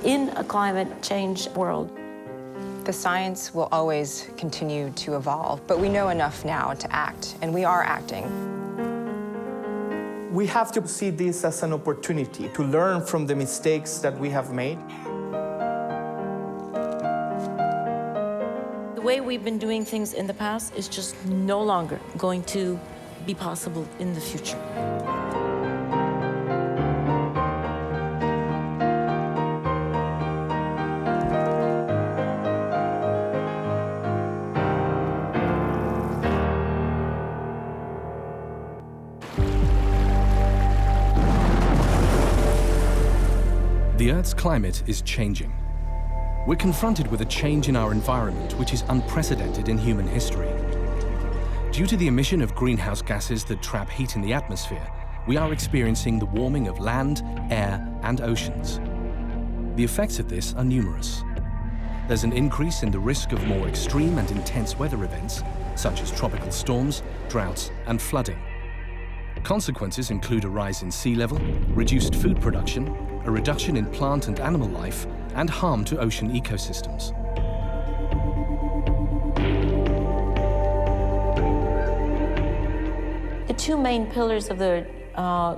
in a climate change world. The science will always continue to evolve, but we know enough now to act, and we are acting. We have to see this as an opportunity to learn from the mistakes that we have made. The way we've been doing things in the past is just no longer going to be possible in the future. The Earth's climate is changing. We're confronted with a change in our environment which is unprecedented in human history. Due to the emission of greenhouse gases that trap heat in the atmosphere, we are experiencing the warming of land, air, and oceans. The effects of this are numerous. There's an increase in the risk of more extreme and intense weather events, such as tropical storms, droughts, and flooding. Consequences include a rise in sea level, reduced food production, a reduction in plant and animal life, and harm to ocean ecosystems. The two main pillars of the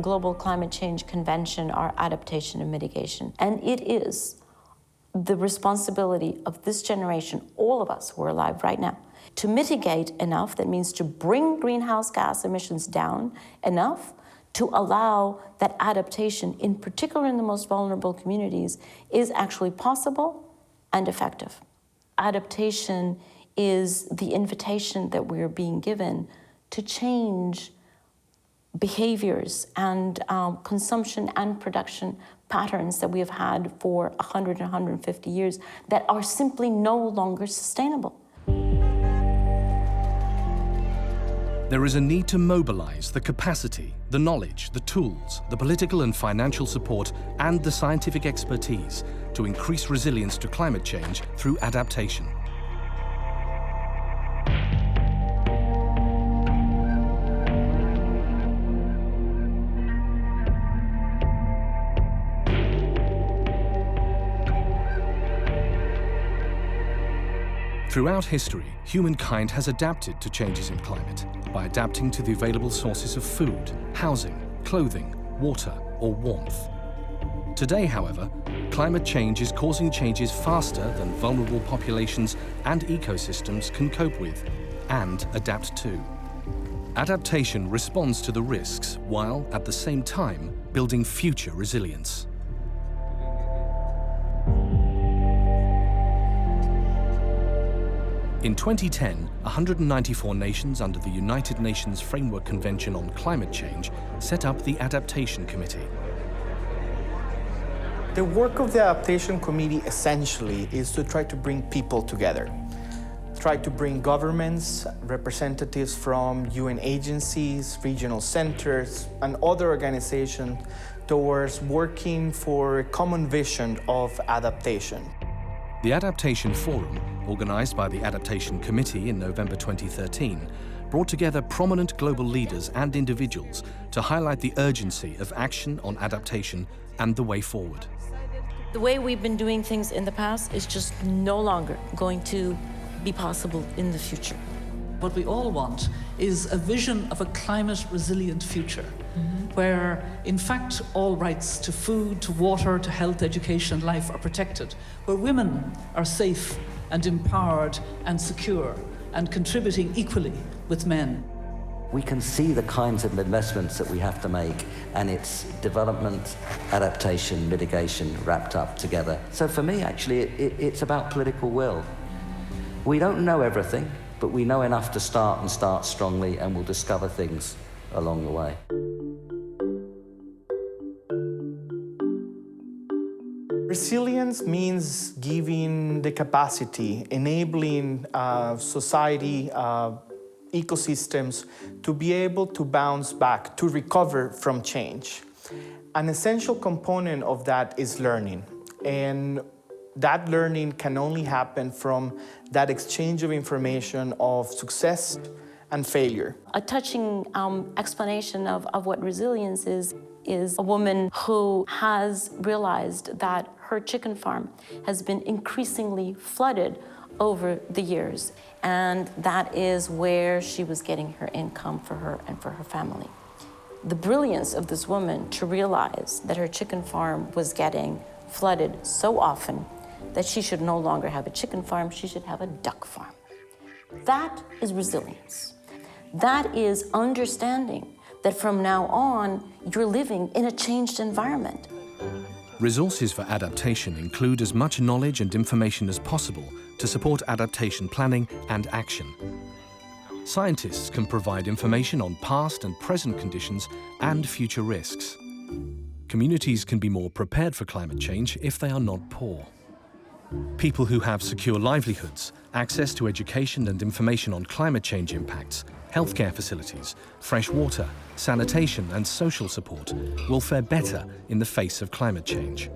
Global Climate Change Convention are adaptation and mitigation. And it is the responsibility of this generation, all of us who are alive right now, to mitigate enough, that means to bring greenhouse gas emissions down enough to allow that adaptation, in particular in the most vulnerable communities, is actually possible and effective. Adaptation is the invitation that we're being given to change behaviors and consumption and production patterns that we have had for 100 and 150 years that are simply no longer sustainable. There is a need to mobilize the capacity, the knowledge, the tools, the political and financial support, and the scientific expertise to increase resilience to climate change through adaptation. Throughout history, humankind has adapted to changes in climate by adapting to the available sources of food, housing, clothing, water, or warmth. Today, however, climate change is causing changes faster than vulnerable populations and ecosystems can cope with and adapt to. Adaptation responds to the risks while, at the same time, building future resilience. In 2010, 194 nations under the United Nations Framework Convention on Climate Change set up the Adaptation Committee. The work of the Adaptation Committee essentially is to try to bring people together. Try to bring governments, representatives from UN agencies, regional centers, and other organizations towards working for a common vision of adaptation. The Adaptation Forum, organized by the Adaptation Committee in November 2013, brought together prominent global leaders and individuals to highlight the urgency of action on adaptation and the way forward. The way we've been doing things in the past is just no longer going to be possible in the future. What we all want is a vision of a climate-resilient future, where, in fact, all rights to food, to water, to health, education, and life are protected, where women are safe and empowered and secure and contributing equally with men. We can see the kinds of investments that we have to make, and it's development, adaptation, mitigation wrapped up together. So for me, actually, it's about political will. We don't know everything, but we know enough to start and start strongly, and we'll discover things along the way. Resilience means giving the capacity, enabling society, ecosystems to be able to bounce back, to recover from change. An essential component of that is learning. And that learning can only happen from that exchange of information of success and failure. A touching explanation of what resilience is a woman who has realized that her chicken farm has been increasingly flooded over the years, and that is where she was getting her income for her and for her family. The brilliance of this woman to realize that her chicken farm was getting flooded so often that she should no longer have a chicken farm, she should have a duck farm. That is resilience. That is understanding that from now on, you're living in a changed environment. Resources for adaptation include as much knowledge and information as possible to support adaptation planning and action. Scientists can provide information on past and present conditions and future risks. Communities can be more prepared for climate change if they are not poor. People who have secure livelihoods, access to education and information on climate change impacts, healthcare facilities, fresh water, sanitation and social support will fare better in the face of climate change.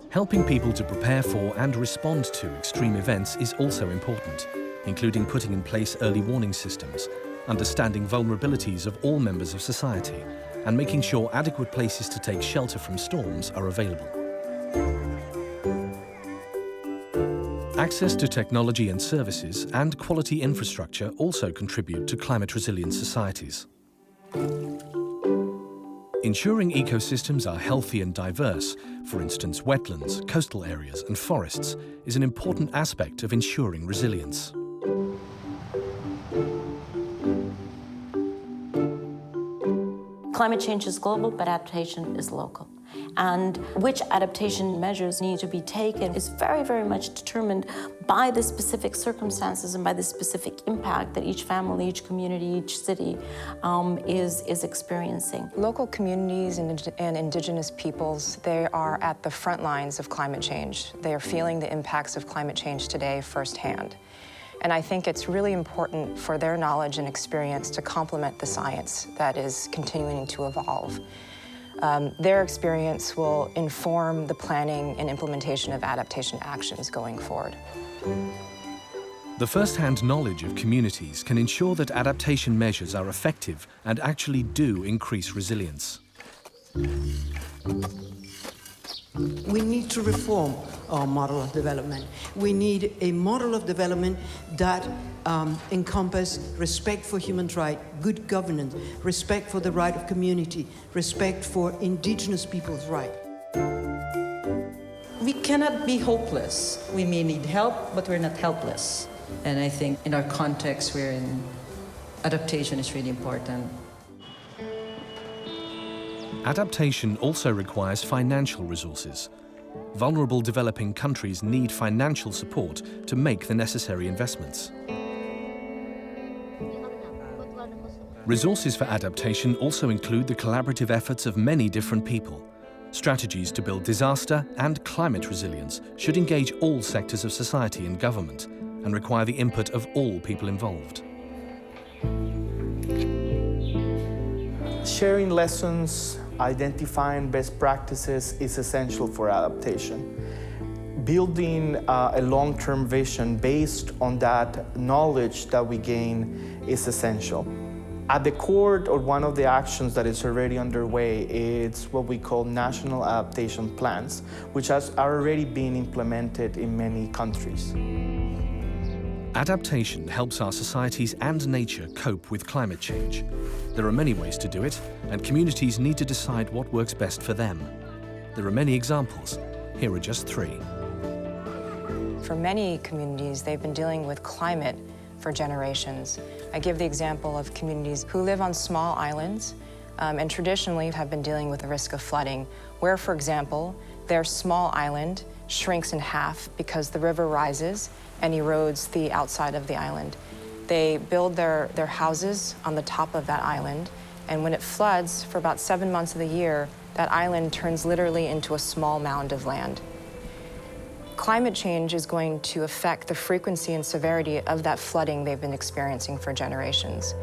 Helping people to prepare for and respond to extreme events is also important, including putting in place early warning systems, understanding vulnerabilities of all members of society, and making sure adequate places to take shelter from storms are available. Access to technology and services and quality infrastructure also contribute to climate-resilient societies. Ensuring ecosystems are healthy and diverse, for instance wetlands, coastal areas and forests, is an important aspect of ensuring resilience. Climate change is global, but adaptation is local. And which adaptation measures need to be taken is very, very much determined by the specific circumstances and by the specific impact that each family, each community, each city is experiencing. Local communities and indigenous peoples, they are at the front lines of climate change. They are feeling the impacts of climate change today firsthand. And I think it's really important for their knowledge and experience to complement the science that is continuing to evolve. Their experience will inform the planning and implementation of adaptation actions going forward. The first-hand knowledge of communities can ensure that adaptation measures are effective and actually do increase resilience. We need to reform our model of development. We need a model of development that encompasses respect for human rights, good governance, respect for the right of community, respect for indigenous people's rights. We cannot be hopeless. We may need help, but we're not helpless. And I think in our context we're in, adaptation is really important. Adaptation also requires financial resources. Vulnerable developing countries need financial support to make the necessary investments. Resources for adaptation also include the collaborative efforts of many different people. Strategies to build disaster and climate resilience should engage all sectors of society and government and require the input of all people involved. Sharing lessons, identifying best practices is essential for adaptation. Building a long-term vision based on that knowledge that we gain is essential. At the core, or one of the actions that is already underway, is what we call national adaptation plans, which are already being implemented in many countries. Adaptation helps our societies and nature cope with climate change. There are many ways to do it, and communities need to decide what works best for them. There are many examples. Here are just three. For many communities, they've been dealing with climate for generations. I give the example of communities who live on small islands and traditionally have been dealing with the risk of flooding, where, for example, their small island shrinks in half because the river rises and erodes the outside of the island. They build their houses on the top of that island, and when it floods for about 7 months of the year, that island turns literally into a small mound of land. Climate change is going to affect the frequency and severity of that flooding they've been experiencing for generations.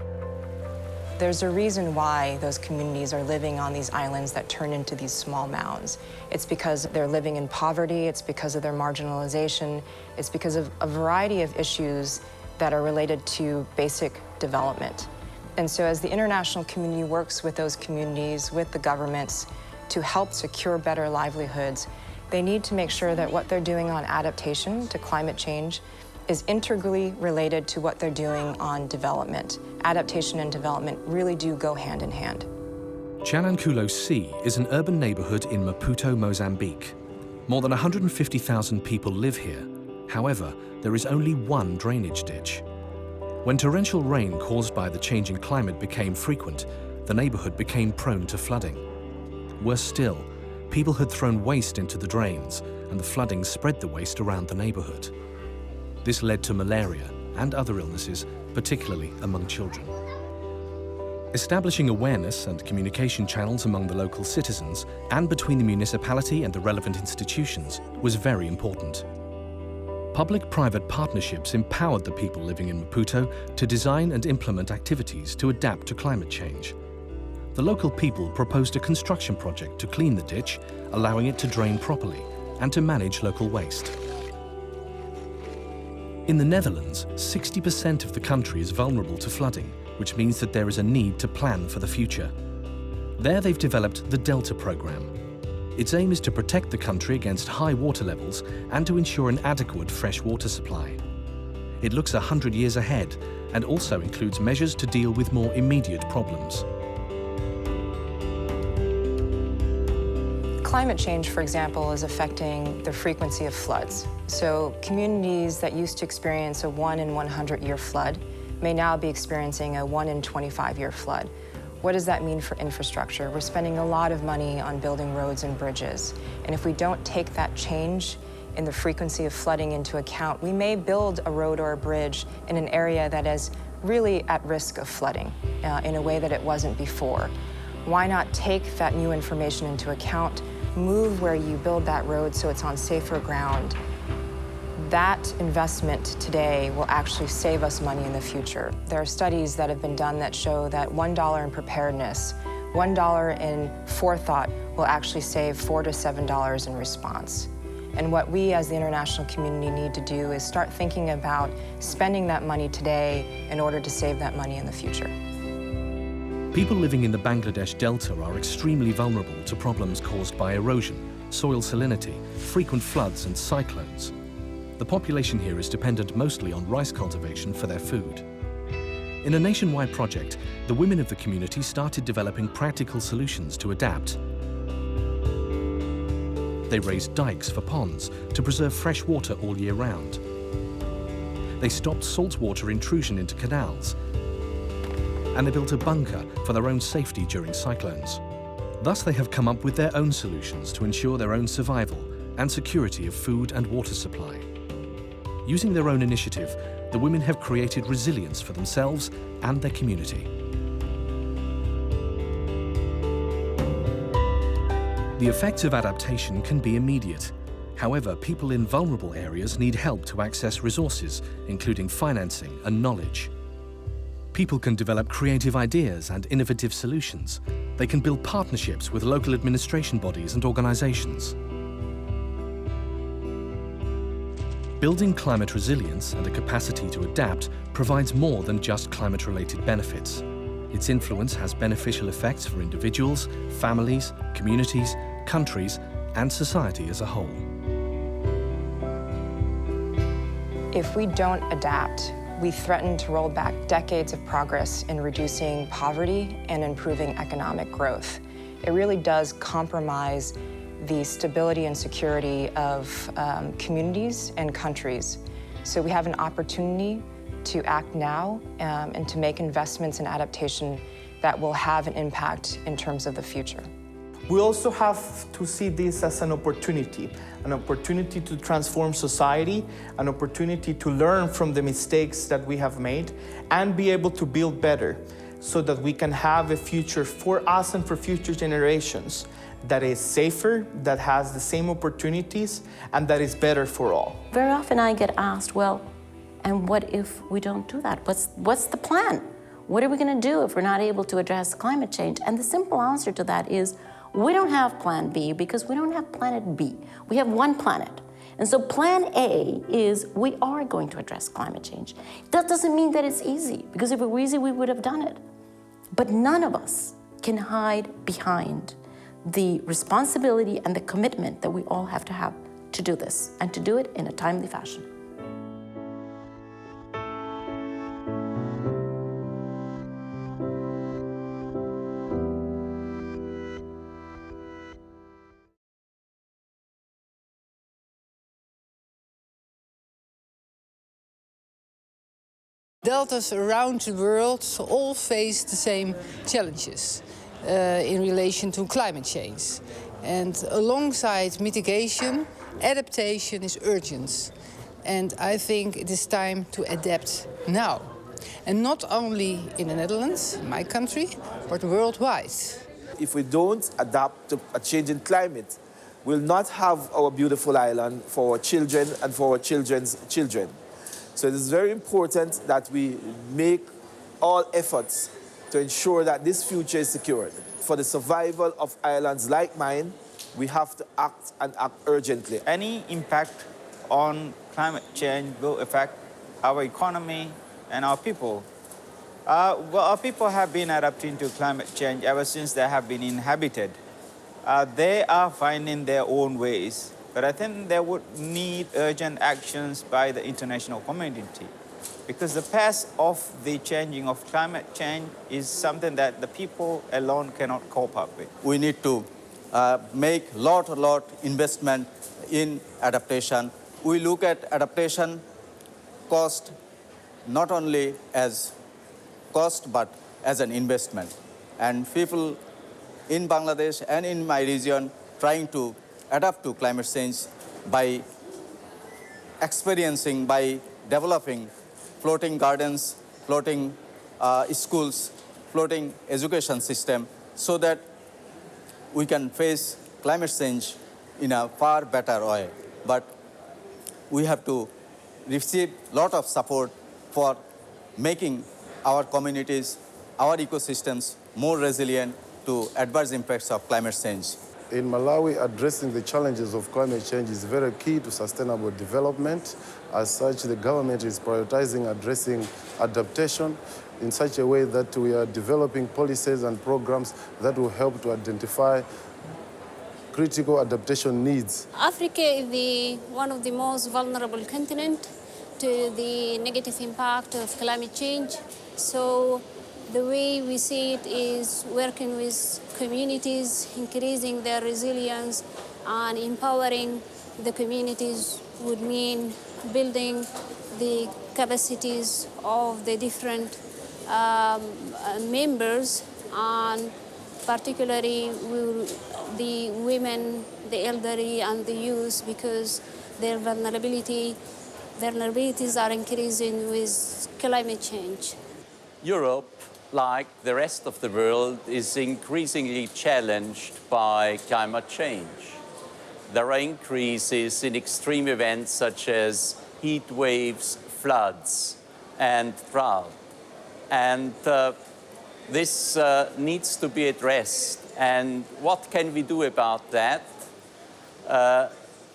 There's a reason why those communities are living on these islands that turn into these small mounds. It's because they're living in poverty, it's because of their marginalization, it's because of a variety of issues that are related to basic development. And so as the international community works with those communities, with the governments, to help secure better livelihoods, they need to make sure that what they're doing on adaptation to climate change is integrally related to what they're doing on development. Adaptation and development really do go hand in hand. Chalankulo C is an urban neighborhood in Maputo, Mozambique. More than 150,000 people live here. However, there is only one drainage ditch. When torrential rain caused by the changing climate became frequent, the neighborhood became prone to flooding. Worse still, people had thrown waste into the drains, and the flooding spread the waste around the neighborhood. This led to malaria and other illnesses, particularly among children. Establishing awareness and communication channels among the local citizens and between the municipality and the relevant institutions was very important. Public-private partnerships empowered the people living in Maputo to design and implement activities to adapt to climate change. The local people proposed a construction project to clean the ditch, allowing it to drain properly, and to manage local waste. In the Netherlands, 60% of the country is vulnerable to flooding, which means that there is a need to plan for the future. There they've developed the Delta program. Its aim is to protect the country against high water levels and to ensure an adequate fresh water supply. It looks 100 years ahead and also includes measures to deal with more immediate problems. Climate change, for example, is affecting the frequency of floods. So communities that used to experience a 1 in 100-year flood may now be experiencing a 1 in 25-year flood. What does that mean for infrastructure? We're spending a lot of money on building roads and bridges. And if we don't take that change in the frequency of flooding into account, we may build a road or a bridge in an area that is really at risk of flooding in a way that it wasn't before. Why not take that new information into account, move where you build that road so it's on safer ground? That investment today will actually save us money in the future. There are studies that have been done that show that $1 in preparedness, $1 in forethought will actually save $4 to $7 in response. And what we as the international community need to do is start thinking about spending that money today in order to save that money in the future. People living in the Bangladesh Delta are extremely vulnerable to problems caused by erosion, soil salinity, frequent floods and cyclones. The population here is dependent mostly on rice cultivation for their food. In a nationwide project, the women of the community started developing practical solutions to adapt. They raised dikes for ponds to preserve fresh water all year round. They stopped saltwater intrusion into canals, and they built a bunker for their own safety during cyclones. Thus, they have come up with their own solutions to ensure their own survival and security of food and water supply. Using their own initiative, the women have created resilience for themselves and their community. The effects of adaptation can be immediate. However, people in vulnerable areas need help to access resources, including financing and knowledge. People can develop creative ideas and innovative solutions. They can build partnerships with local administration bodies and organizations. Building climate resilience and a capacity to adapt provides more than just climate-related benefits. Its influence has beneficial effects for individuals, families, communities, countries, and society as a whole. If we don't adapt, we threaten to roll back decades of progress in reducing poverty and improving economic growth. It really does compromise the stability and security of communities and countries. So we have an opportunity to act now and to make investments in adaptation that will have an impact in terms of the future. We also have to see this as an opportunity to transform society, an opportunity to learn from the mistakes that we have made and be able to build better so that we can have a future for us and for future generations that is safer, that has the same opportunities, and that is better for all. Very often I get asked, well, and what if we don't do that? What's the plan? What are we going to do if we're not able to address climate change? And the simple answer to that is, we don't have plan B because we don't have planet B. We have one planet. And so plan A is we are going to address climate change. That doesn't mean that it's easy, because if it were easy, we would have done it. But none of us can hide behind the responsibility and the commitment that we all have to do this, and to do it in a timely fashion. Deltas around the world all face the same challenges in relation to climate change. And alongside mitigation, adaptation is urgent. And I think it is time to adapt now. And not only in the Netherlands, my country, but worldwide. If we don't adapt to a changing climate, we'll not have our beautiful island for our children and for our children's children. So it is very important that we make all efforts to ensure that this future is secured. For the survival of islands like mine, we have to act, and act urgently. Any impact on climate change will affect our economy and our people. Our people have been adapting to climate change ever since they have been inhabited. They are finding their own ways. But I think there would need urgent actions by the international community, because the pace of the changing of climate change is something that the people alone cannot cope up with. We need to make lot investment in adaptation. We look at adaptation cost not only as cost but as an investment. And people in Bangladesh and in my region trying to adapt to climate change by experiencing, by developing floating gardens, floating schools, floating education system, so that we can face climate change in a far better way. But we have to receive a lot of support for making our communities, our ecosystems more resilient to adverse impacts of climate change. In Malawi, addressing the challenges of climate change is very key to sustainable development. As such, the government is prioritizing addressing adaptation in such a way that we are developing policies and programs that will help to identify critical adaptation needs. Africa is one of the most vulnerable continents to the negative impact of climate change. So the way we see it is working with communities, increasing their resilience, and empowering the communities would mean building the capacities of the different members, and particularly the women, the elderly, and the youth, because their vulnerabilities are increasing with climate change. Europe, like the rest of the world, is increasingly challenged by climate change. There are increases in extreme events such as heat waves, floods, and drought. And this needs to be addressed. And what can we do about that?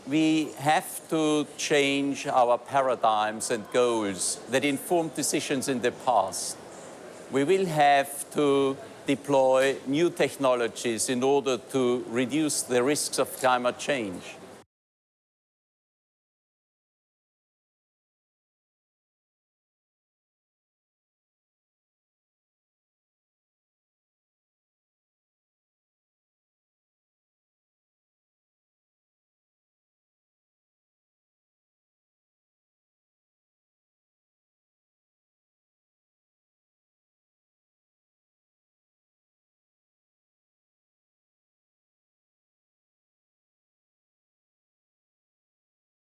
We have to change our paradigms and goals that informed decisions in the past. We will have to deploy new technologies in order to reduce the risks of climate change.